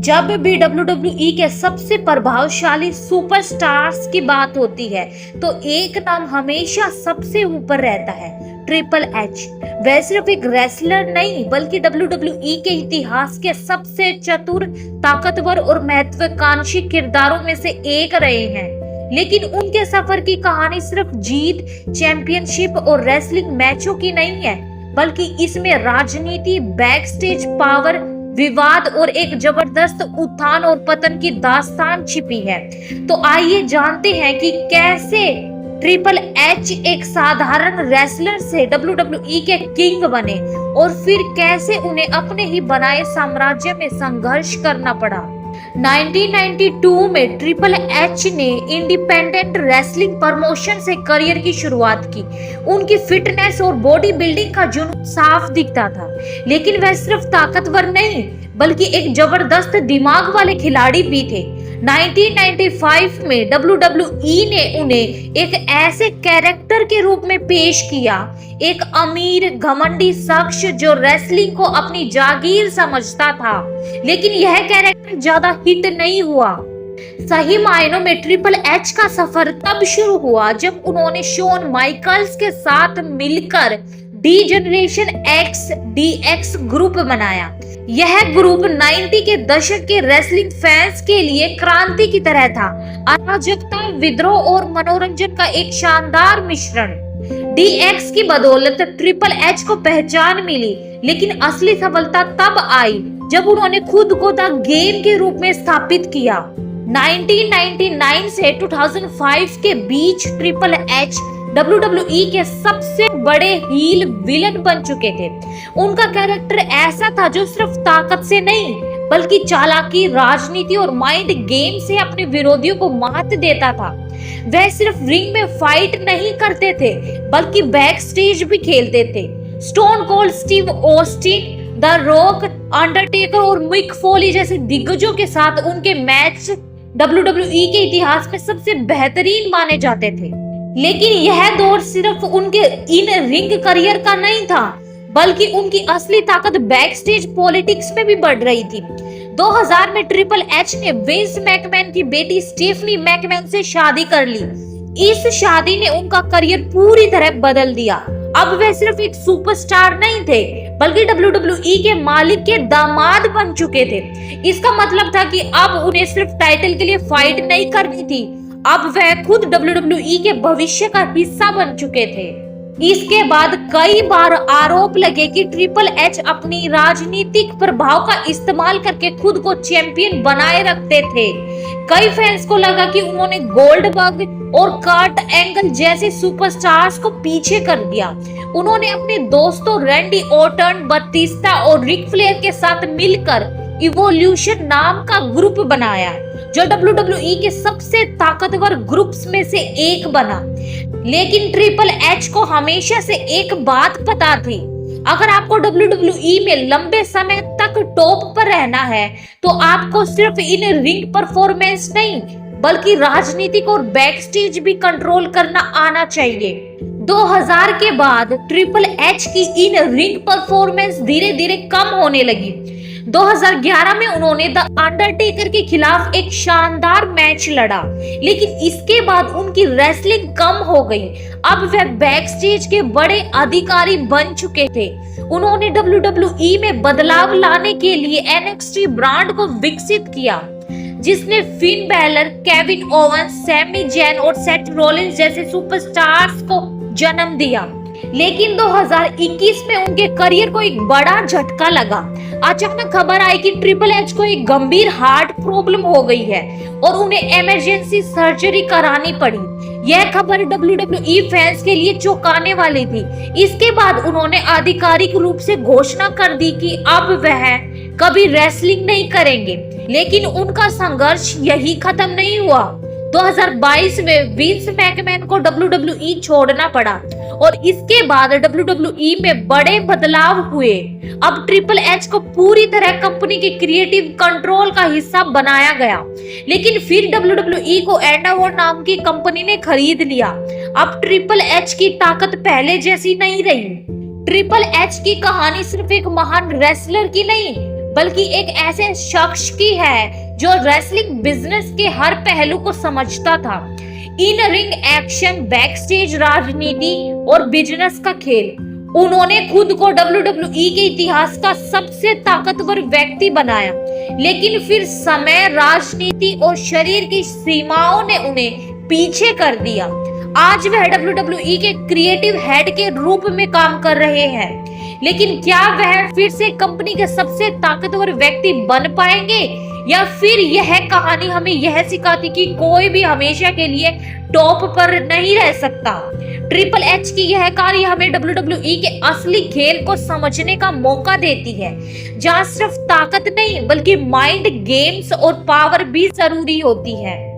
जब भी WWE के सबसे प्रभावशाली सुपरस्टार्स की बात होती है तो एक नाम हमेशा सबसे ऊपर रहता है, ट्रिपल एच। वह सिर्फ एक रेसलर नहीं बल्कि WWE के इतिहास के सबसे चतुर, ताकतवर और महत्वाकांक्षी किरदारों में से एक रहे हैं। लेकिन उनके सफर की कहानी सिर्फ जीत, चैंपियनशिप और रेसलिंग मैचों की नहीं है, बल्कि इसमें राजनीति, बैकस्टेज पावर, विवाद और एक जबरदस्त उत्थान और पतन की दास्तान छिपी है। तो आइए जानते हैं कि कैसे ट्रिपल एच एक साधारण रेसलर से WWE के किंग बने और फिर कैसे उन्हें अपने ही बनाए साम्राज्य में संघर्ष करना पड़ा। 1992 में ट्रिपल एच ने इंडिपेंडेंट रेसलिंग प्रमोशन से करियर की शुरुआत की। उनकी फिटनेस और बॉडी बिल्डिंग का जुनून साफ दिखता था, लेकिन वह सिर्फ ताकतवर नहीं बल्कि एक जबरदस्त दिमाग वाले खिलाड़ी भी थे। 1995 में WWE ने उन्हें एक ऐसे कैरेक्टर के रूप में पेश किया, एक अमीर घमंडी शख्स जो रेसलिंग को अपनी जागीर समझता था। लेकिन यह कैरेक्टर ज्यादा हिट नहीं हुआ। सही मायनों में ट्रिपल एच का सफर तब शुरू हुआ जब उन्होंने शॉन माइकल्स के साथ मिलकर D generation x DX group बनाया। यह ग्रुप 90 के दशक के रेसलिंग फैंस के लिए क्रांति की तरह था। अराजकता, विद्रोह और मनोरंजन का एक शानदार मिश्रण। DX की बदौलत ट्रिपल एच को पहचान मिली, लेकिन असली सफलता तब आई जब उन्होंने खुद को द गेम के रूप में स्थापित किया। 1999 से 2005 के बीच ट्रिपल एच WWE के सबसे बड़े हील विलन बन चुके थे। उनका कैरेक्टर ऐसा था जो सिर्फ ताकत से नहीं बल्कि चालाकी, राजनीति और माइंड गेम से अपने विरोधियों को मात देता था। वह सिर्फ रिंग में फाइट नहीं करते थे बल्कि बैक स्टेज भी खेलते थे। Stone cold Steve Austin, the rock, Undertaker और मिक फोली जैसे दिग्गजों के साथ उनके मैच WWE के इतिहास में सबसे बेहतरीन माने जाते थे। लेकिन यह दौर सिर्फ उनके इन रिंग करियर का नहीं था, बल्कि उनकी असली ताकत बैक स्टेज पॉलिटिक्स में भी बढ़ रही थी। 2000 में ट्रिपल एच ने विंस मैकमैन की बेटी स्टेफनी मैकमैन से शादी कर ली। इस शादी ने उनका करियर पूरी तरह बदल दिया। अब वे सिर्फ एक सुपरस्टार नहीं थे बल्कि WWE के मालिक के दामाद बन चुके थे। इसका मतलब था कि अब उन्हें सिर्फ टाइटल के लिए फाइट नहीं करनी थी, अब वह खुद WWE के भविष्य का हिस्सा बन चुके थे। इसके बाद कई बार आरोप लगे कि ट्रिपल एच अपनी राजनीतिक प्रभाव का इस्तेमाल करके खुद को चैंपियन बनाए रखते थे। कई फैंस को लगा कि उन्होंने गोल्डबर्ग और कर्ट एंगल जैसे सुपरस्टार्स को पीछे कर दिया। उन्होंने अपने दोस्तों रैंडी ऑर्टन, बतिस्ता और रिक फ्लेयर के साथ मिलकर इवोल्यूशन नाम का ग्रुप बनाया, जो WWE के सबसे ताकतवर ग्रुप्स में से एक बना। लेकिन ट्रिपल एच को हमेशा से एक बात पता थी, अगर आपको WWE में लंबे समय तक टॉप पर रहना है तो आपको सिर्फ इन रिंग परफॉर्मेंस नहीं बल्कि राजनीतिक और बैकस्टेज भी कंट्रोल करना आना चाहिए। 2000 के बाद ट्रिपल एच की इन रिंग परफॉर्मेंस धीरे धीरे कम होने लगी। 2011 में उन्होंने द अंडरटेकर के खिलाफ एक शानदार मैच लड़ा, लेकिन इसके बाद उनकी रेसलिंग कम हो गई। अब वे बैकस्टेज के बड़े अधिकारी बन चुके थे। उन्होंने WWE में बदलाव लाने के लिए NXT ब्रांड को विकसित किया, जिसने Finn Balor, Kevin Owens, Sami Zayn और सेथ रॉलिंस जैसे सुपरस्टार्स को जन्म दिया। लेकिन 2021 में उनके करियर को एक बड़ा झटका लगा। अचानक खबर आई कि ट्रिपल एच को एक गंभीर हार्ट प्रॉब्लम हो गई है और उन्हें इमरजेंसी सर्जरी करानी पड़ी। यह खबर WWE फैंस के लिए चौंकाने वाली थी। इसके बाद उन्होंने आधिकारिक रूप से घोषणा कर दी कि अब वह कभी रेसलिंग नहीं करेंगे। लेकिन उनका संघर्ष यही खत्म नहीं हुआ। 2022 में विंस मैकमैन को WWE छोड़ना पड़ा और इसके बाद WWE में बड़े बदलाव हुए। अब ट्रिपल एच को पूरी तरह कंपनी के क्रिएटिव कंट्रोल का हिस्सा बनाया गया। लेकिन फिर WWE को एंडावर नाम की कंपनी ने खरीद लिया। अब ट्रिपल एच की ताकत पहले जैसी नहीं रही। ट्रिपल एच की कहानी सिर्फ एक महान रेसलर की नहीं बल्कि एक ऐसे शख्स की है जो रेसलिंग बिजनेस के हर पहलू को समझता था। इन रिंग एक्शन, बैकस्टेज राजनीति और बिजनेस का खेल। उन्होंने खुद को WWE के इतिहास का सबसे ताकतवर व्यक्ति बनाया, लेकिन फिर समय, राजनीति और शरीर की सीमाओं ने उन्हें पीछे कर दिया। आज वह WWE के क्रिएटिव हेड के रूप में काम कर रहे हैं, लेकिन क्या वह फिर से कंपनी के सबसे ताकतवर व्यक्ति बन पाएंगे, या फिर यह कहानी हमें यह सिखाती कि कोई भी हमेशा के लिए टॉप पर नहीं रह सकता। ट्रिपल एच की यह कहानी हमें WWE के असली खेल को समझने का मौका देती है, जहां सिर्फ ताकत नहीं बल्कि माइंड गेम्स और पावर भी जरूरी होती है।